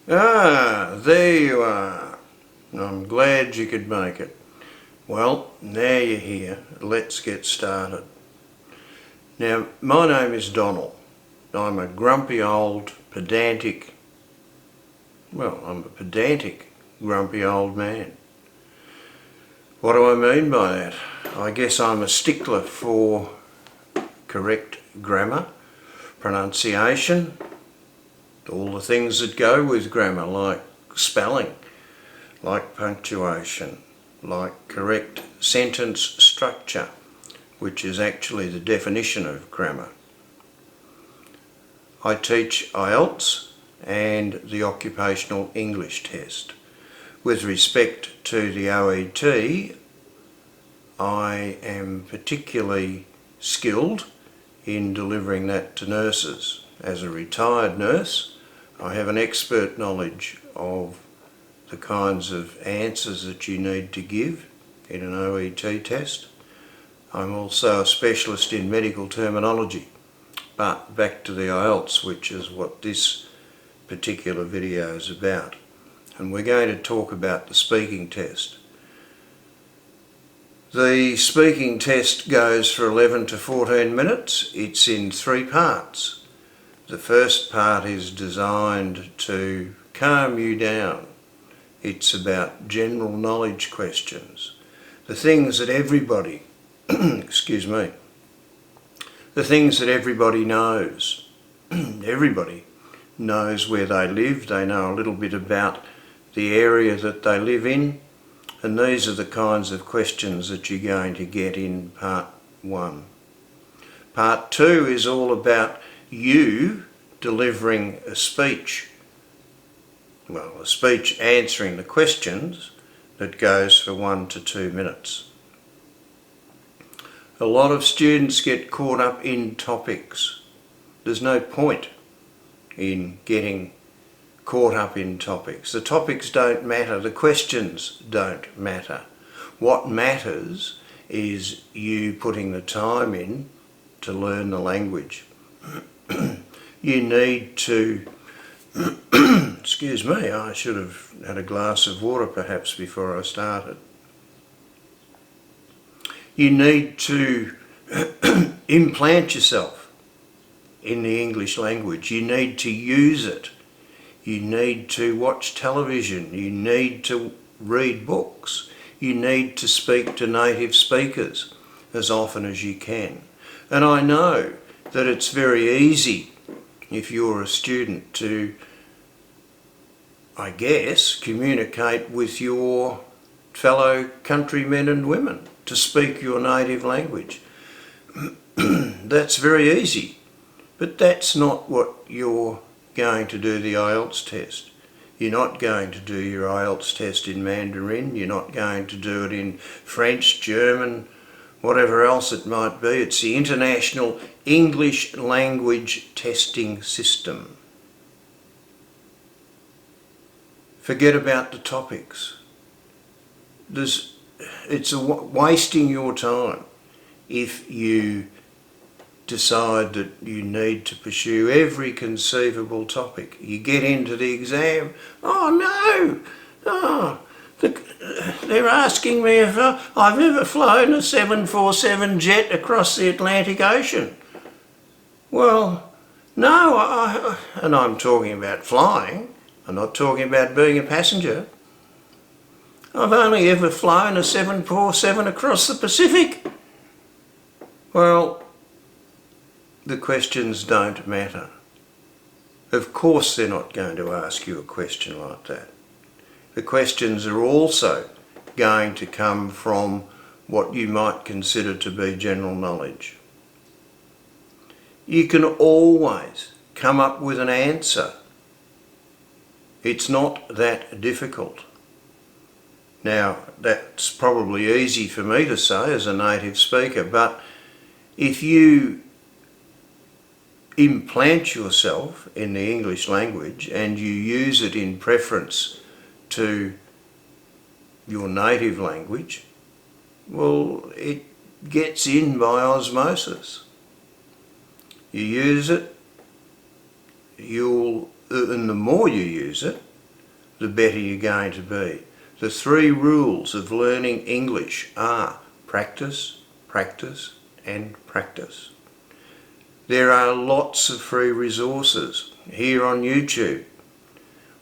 Ah, there you are. I'm glad you could make it. Well, now you're here. Let's get started. Now, my name is Donald. I'm a grumpy old pedantic, grumpy old man. What do I mean by that? I guess I'm a stickler for correct grammar, pronunciation, all the things that go with grammar, like spelling, like punctuation, like correct sentence structure, which is actually the definition of grammar. I teach IELTS and the occupational English test. With respect to the OET, I am particularly skilled in delivering that to nurses. As a retired nurse, I have an expert knowledge of the kinds of answers that you need to give in an OET test. I'm also a specialist in medical terminology. But back to the IELTS, which is what this particular video is about. And we're going to talk about the speaking test. The speaking test goes for 11 to 14 minutes. It's in 3 parts. The first part is designed to calm you down. It's about general knowledge questions. The things that everybody, excuse me, the things that everybody knows. Everybody knows where they live. They know a little bit about the area that they live in. And these are the kinds of questions that you're going to get in part 1. Part 2 is all about you delivering a speech. Well, a speech answering the questions that goes for 1 to 2 minutes. A lot of students get caught up in topics. There's no point in getting caught up in topics. The topics don't matter, the questions don't matter. What matters is you putting the time in to learn the language. You need to, excuse me, I should have had a glass of water perhaps before I started. You need to implant yourself in the English language. You need to use it. You need to watch television. You need to read books. You need to speak to native speakers as often as you can. And I know that it's very easy if you're a student to, I guess, communicate with your fellow countrymen and women, to speak your native language. That's very easy, but that's not what you're going to do the IELTS test. You're not going to do your IELTS test in Mandarin, you're not going to do it in French, German, whatever else it might be. It's the International English Language Testing System. Forget about the topics. It's wasting your time if you decide that you need to pursue every conceivable topic. You get into the exam, oh no, they're asking me if I've ever flown a 747 jet across the Atlantic Ocean. Well, no, and I'm talking about flying, I'm not talking about being a passenger. I've only ever flown a 747 across the Pacific. Well, the questions don't matter. Of course they're not going to ask you a question like that. The questions are also going to come from what you might consider to be general knowledge. You can always come up with an answer. It's not that difficult. Now, that's probably easy for me to say as a native speaker, but if you implant yourself in the English language and you use it in preference to your native language, well, it gets in by osmosis. You use it, and the more you use it, the better you're going to be. The 3 rules of learning English are practice, practice and practice. There are lots of free resources here on YouTube,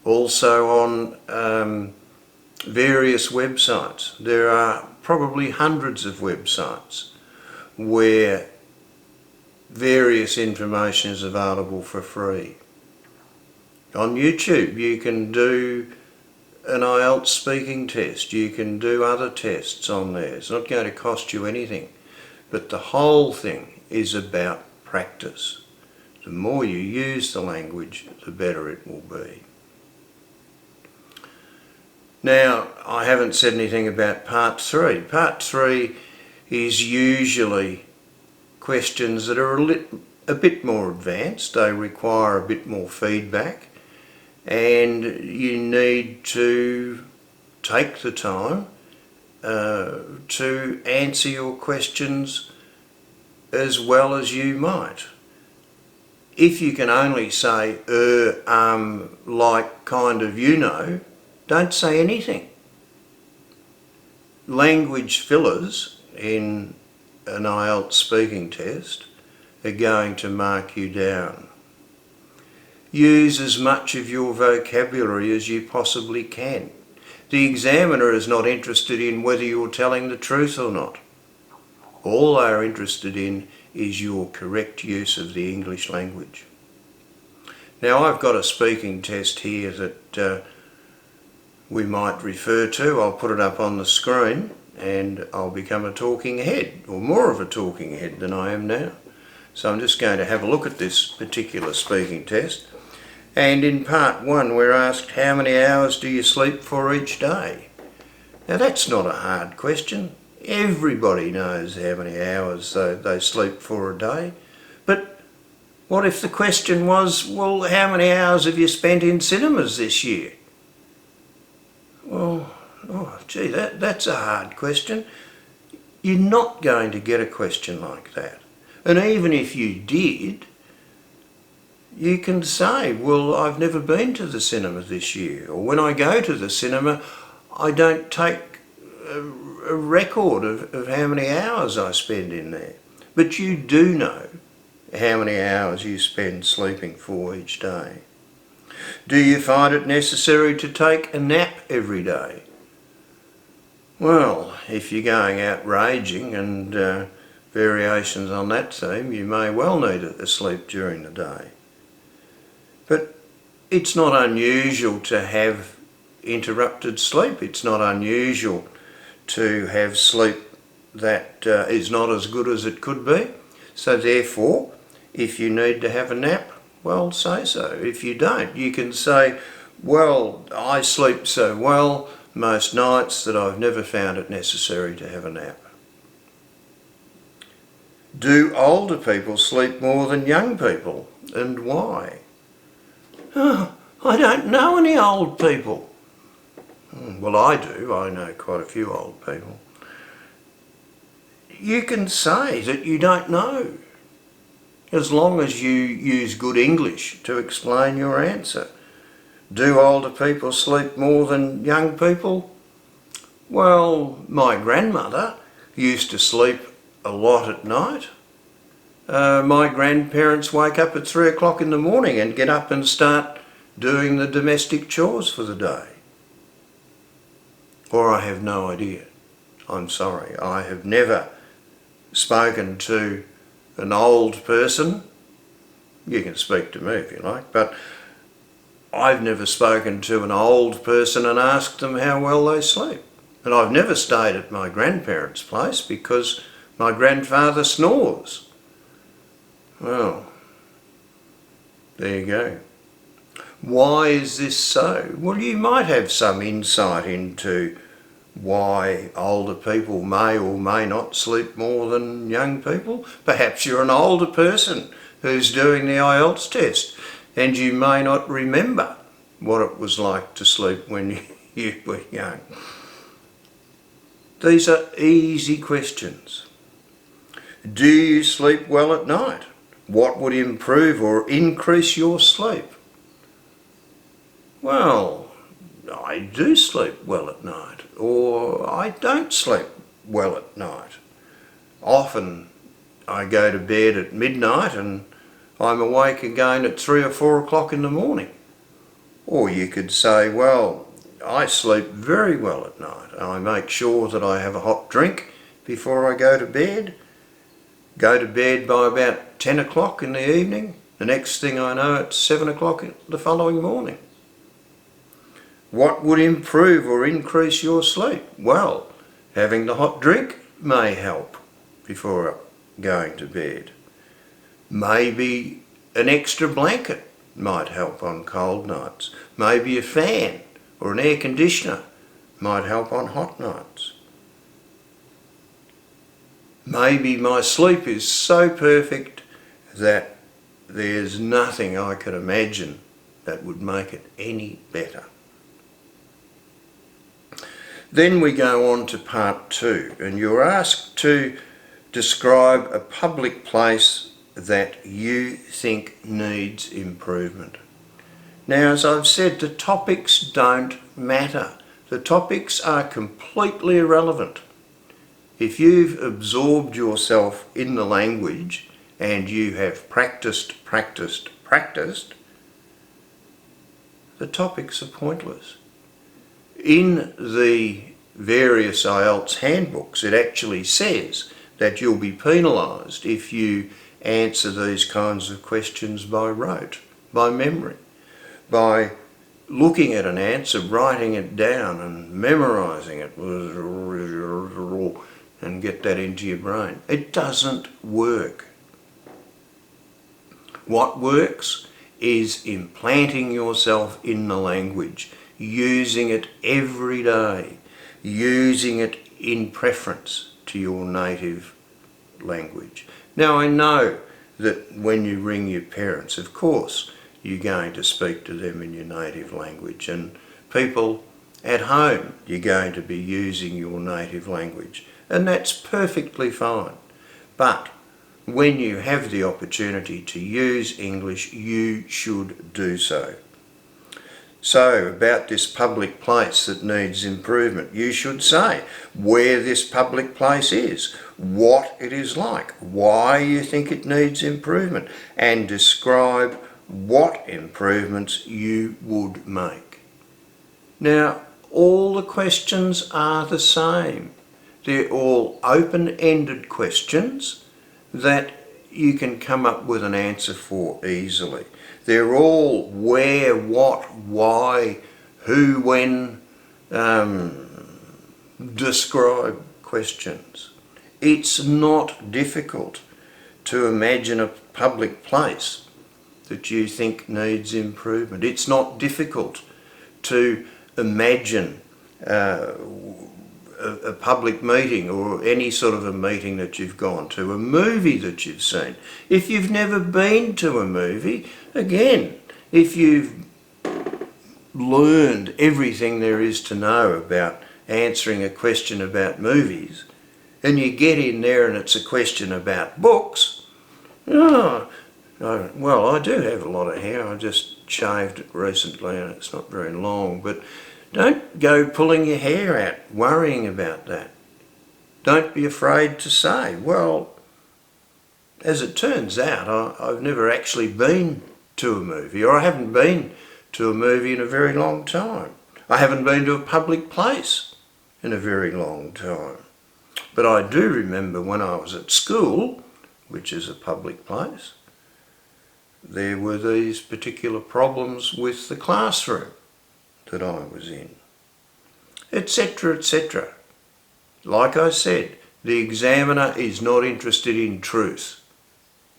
also on various websites. There are probably hundreds of websites where various information is available for free. On YouTube you can do an IELTS speaking test, you can do other tests on there. It's not going to cost you anything, but the whole thing is about practice. The more you use the language, the better it will be. Now, I haven't said anything about part 3. Part 3 is usually questions that are a bit more advanced. They require a bit more feedback, and you need to take the time to answer your questions as well as you might. If you can only say like, kind of, you know, don't say anything. Language fillers in an IELTS speaking test are going to mark you down. Use as much of your vocabulary as you possibly can. The examiner is not interested in whether you're telling the truth or not. All they are interested in is your correct use of the English language. Now, I've got a speaking test here that we might refer to. I'll put it up on the screen and I'll become a talking head, or more of a talking head than I am now. So I'm just going to have a look at this particular speaking test. And in part 1 we're asked, how many hours do you sleep for each day? Now, that's not a hard question. Everybody knows how many hours they sleep for a day. But what if the question was, well, how many hours have you spent in cinemas this year? Well, oh gee, that's a hard question. You're not going to get a question like that. And even if you did, you can say, well, I've never been to the cinema this year, or when I go to the cinema, I don't take a record of how many hours I spend in there. But you do know how many hours you spend sleeping for each day. Do you find it necessary to take a nap every day? Well, if you're going out raging and variations on that theme, you may well need a sleep during the day. But it's not unusual to have interrupted sleep. It's not unusual to have sleep that is not as good as it could be. So therefore, if you need to have a nap, well, say so. If you don't, you can say, well, I sleep so well most nights that I've never found it necessary to have a nap. Do older people sleep more than young people, and why? Oh, I don't know any old people. Well, I do. I know quite a few old people. You can say that you don't know, as long as you use good English to explain your answer. Do older people sleep more than young people? Well, my grandmother used to sleep a lot at night. My grandparents wake up at 3 o'clock in the morning and get up and start doing the domestic chores for the day. Or I have no idea. I'm sorry. I have never spoken to an old person. You can speak to me if you like, but I've never spoken to an old person and asked them how well they sleep. And I've never stayed at my grandparents' place because my grandfather snores. Well, there you go. Why is this so? Well, you might have some insight into why older people may or may not sleep more than young people. Perhaps you're an older person who's doing the IELTS test and you may not remember what it was like to sleep when you were young. These are easy questions. Do you sleep well at night? What would improve or increase your sleep? Well, I do sleep well at night, or I don't sleep well at night. Often I go to bed at midnight and I'm awake again at 3 or 4 o'clock in the morning. Or you could say, well, I sleep very well at night. I make sure that I have a hot drink before I go to bed by about 10 o'clock in the evening. The next thing I know, it's 7 o'clock the following morning. What would improve or increase your sleep? Well, having the hot drink may help before going to bed. Maybe an extra blanket might help on cold nights. Maybe a fan or an air conditioner might help on hot nights. Maybe my sleep is so perfect that there's nothing I could imagine that would make it any better. Then we go on to part 2, and you're asked to describe a public place that you think needs improvement. Now, as I've said, the topics don't matter. The topics are completely irrelevant. If you've absorbed yourself in the language and you have practiced, the topics are pointless. In the various IELTS handbooks, it actually says that you'll be penalised if you answer these kinds of questions by rote, by memory, by looking at an answer, writing it down and memorising it and get that into your brain. It doesn't work. What works is implanting yourself in the language, using it every day, using it in preference to your native language. Now, I know that when you ring your parents, of course, you're going to speak to them in your native language, and people at home, you're going to be using your native language, and that's perfectly fine. But when you have the opportunity to use English, you should do so. So, about this public place that needs improvement, you should say where this public place is, what it is like, why you think it needs improvement, and describe what improvements you would make. Now, all the questions are the same. They're all open-ended questions that you can come up with an answer for easily. They're all where, what, why, who, when, describe questions. It's not difficult to imagine a public place that you think needs improvement. It's not difficult to imagine a public meeting or any sort of a meeting that you've gone to, a movie that you've seen. If you've never been to a movie, again, if you've learned everything there is to know about answering a question about movies, and you get in there and it's a question about books, well, I do have a lot of hair. I just shaved it recently and it's not very long, but don't go pulling your hair out, worrying about that. Don't be afraid to say, well, as it turns out, I've never actually been to a movie, or I haven't been to a movie in a very long time. I haven't been to a public place in a very long time. But I do remember when I was at school, which is a public place, there were these particular problems with the classroom that I was in, etc., etc. Like I said, the examiner is not interested in truth.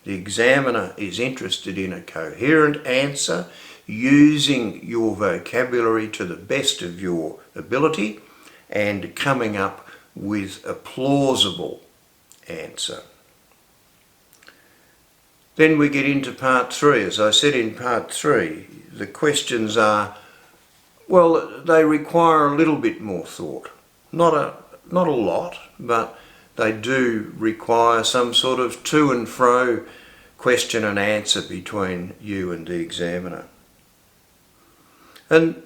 The examiner is interested in a coherent answer, using your vocabulary to the best of your ability and coming up with a plausible answer. Then we get into part 3. As I said in part 3, the questions are, well, they require a little bit more thought. Not a lot, but they do require some sort of to and fro question and answer between you and the examiner. And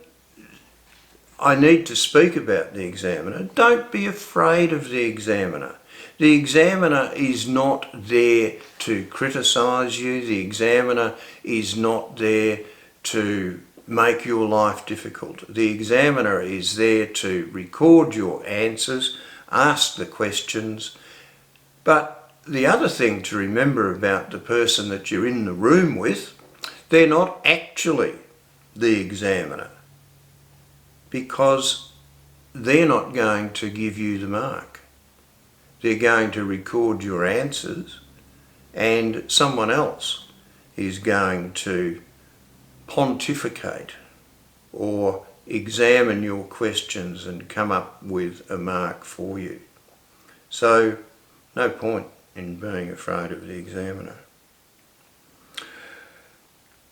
I need to speak about the examiner. Don't be afraid of the examiner. The examiner is not there to criticise you. The examiner is not there to make your life difficult. The examiner is there to record your answers, ask the questions. But the other thing to remember about the person that you're in the room with, they're not actually the examiner, because they're not going to give you the mark. They're going to record your answers, and someone else is going to pontificate or examine your questions and come up with a mark for you. So no point in being afraid of the examiner.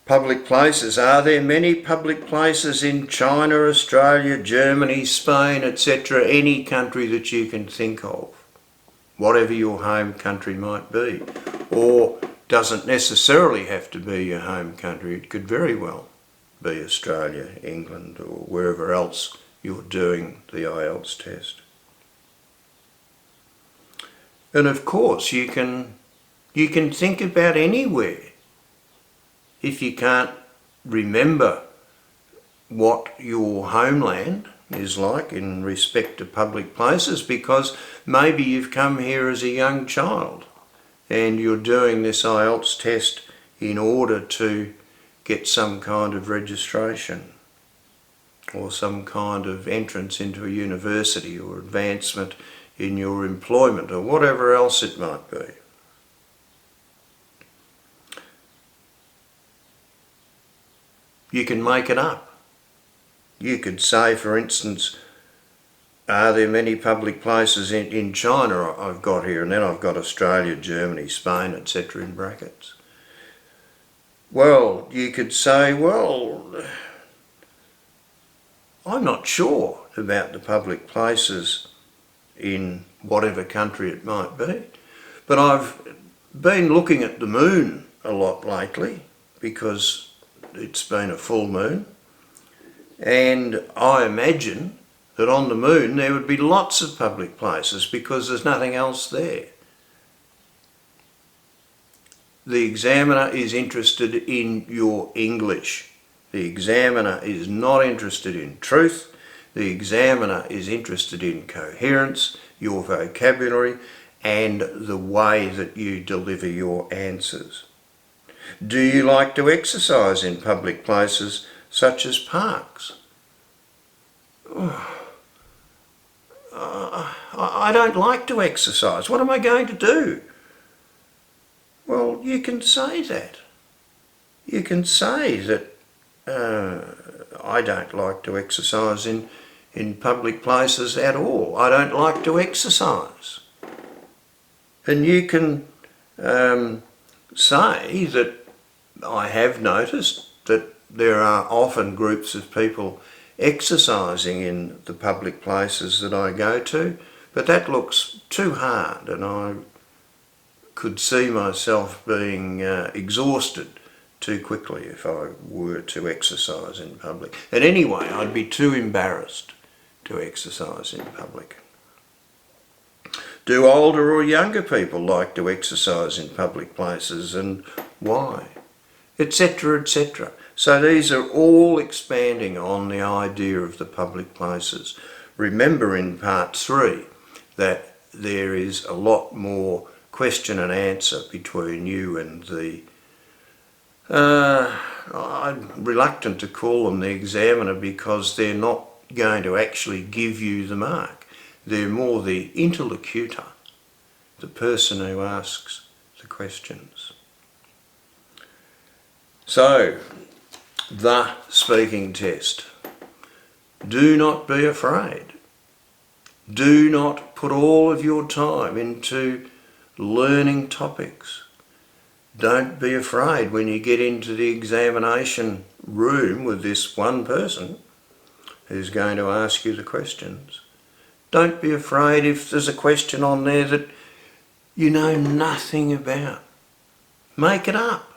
Public places. Are there many public places in China, Australia, Germany, Spain, etc.? Any country that you can think of, whatever your home country might be. Or doesn't necessarily have to be your home country. It could very well be Australia, England, or wherever else you're doing the IELTS test. And of course you can think about anywhere. If you can't remember what your homeland is like in respect to public places, because maybe you've come here as a young child and you're doing this IELTS test in order to get some kind of registration or some kind of entrance into a university or advancement in your employment or whatever else it might be. You can make it up. You could say, for instance, are there many public places in China I've got here, and then I've got Australia, Germany, Spain, etc. in brackets. Well, you could say, well, I'm not sure about the public places in whatever country it might be, but I've been looking at the moon a lot lately because it's been a full moon, and I imagine that on the moon there would be lots of public places because there's nothing else there. The examiner is interested in your English. The examiner is not interested in truth. The examiner is interested in coherence, your vocabulary, and the way that you deliver your answers. Do you like to exercise in public places such as parks? I don't like to exercise. What am I going to do? Well, you can say that. You can say that I don't like to exercise in public places at all. I don't like to exercise. And you can say that I have noticed that there are often groups of people exercising in the public places that I go to, but that looks too hard, and I could see myself being exhausted too quickly if I were to exercise in public. And anyway, I'd be too embarrassed to exercise in public. Do older or younger people like to exercise in public places, and why? Etc., etc. So these are all expanding on the idea of the public places. Remember in part 3 that there is a lot more question and answer between you and the I'm reluctant to call them the examiner because they're not going to actually give you the mark. They're more the interlocutor, the person who asks the questions. So, the speaking test. Do not be afraid. Do not put all of your time into learning topics. Don't be afraid when you get into the examination room with this one person who's going to ask you the questions. Don't be afraid if there's a question on there that you know nothing about. Make it up.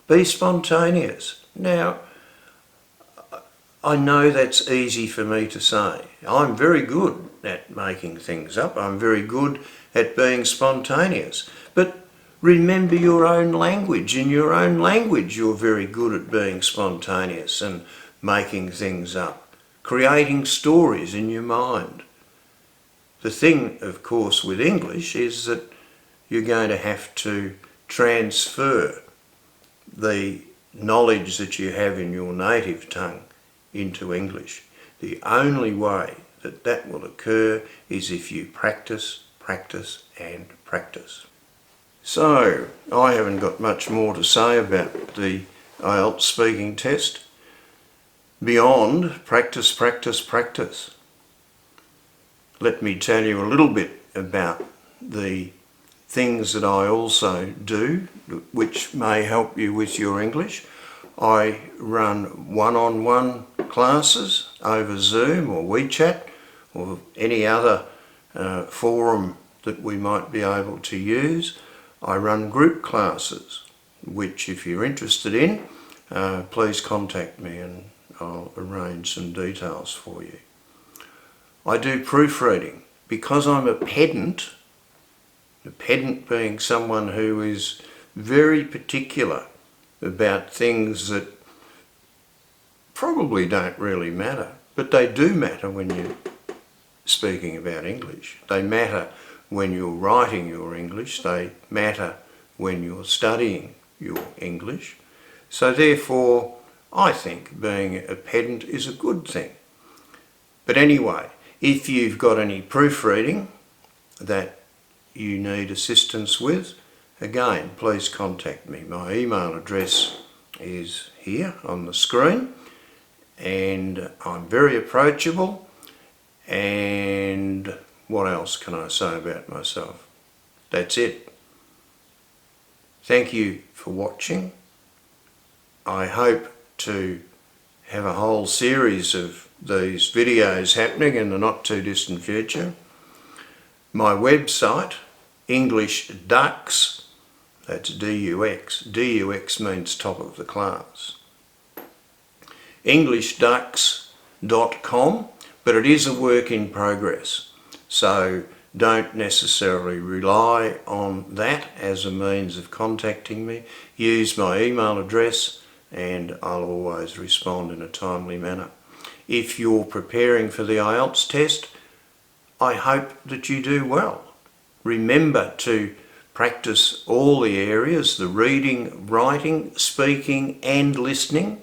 Be spontaneous. Now, I know that's easy for me to say. I'm very good at making things up. I'm very good at being spontaneous. But remember your own language. In your own language, you're very good at being spontaneous and making things up, creating stories in your mind. The thing, of course, with English is that you're going to have to transfer the knowledge that you have in your native tongue into English. The only way that that will occur is if you practice, practice and practice. So, I haven't got much more to say about the IELTS speaking test beyond practice, practice, practice. Let me tell you a little bit about the things that I also do which may help you with your English. I run one-on-one classes over Zoom or WeChat or any other forum that we might be able to use. I run group classes, which if you're interested in, please contact me and I'll arrange some details for you. I do proofreading. Because I'm a pedant being someone who is very particular about things that probably don't really matter, but they do matter when you're speaking about English. They matter when you're writing your English. They matter when you're studying your English. So therefore, I think being a pedant is a good thing. But anyway, if you've got any proofreading that you need assistance with, again, please contact me. My email address is here on the screen and I'm very approachable. And what else can I say about myself? That's it. Thank you for watching. I hope to have a whole series of these videos happening in the not too distant future. My website, EnglishDux, that's D-U-X. D-U-X means top of the class. EnglishDux.com, but it is a work in progress. So don't necessarily rely on that as a means of contacting me. Use my email address and I'll always respond in a timely manner. If you're preparing for the IELTS test, I hope that you do well. Remember to practice all the areas, the reading, writing, speaking and listening.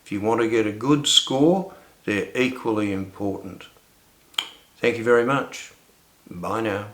If you want to get a good score, they're equally important. Thank you very much. Bye now.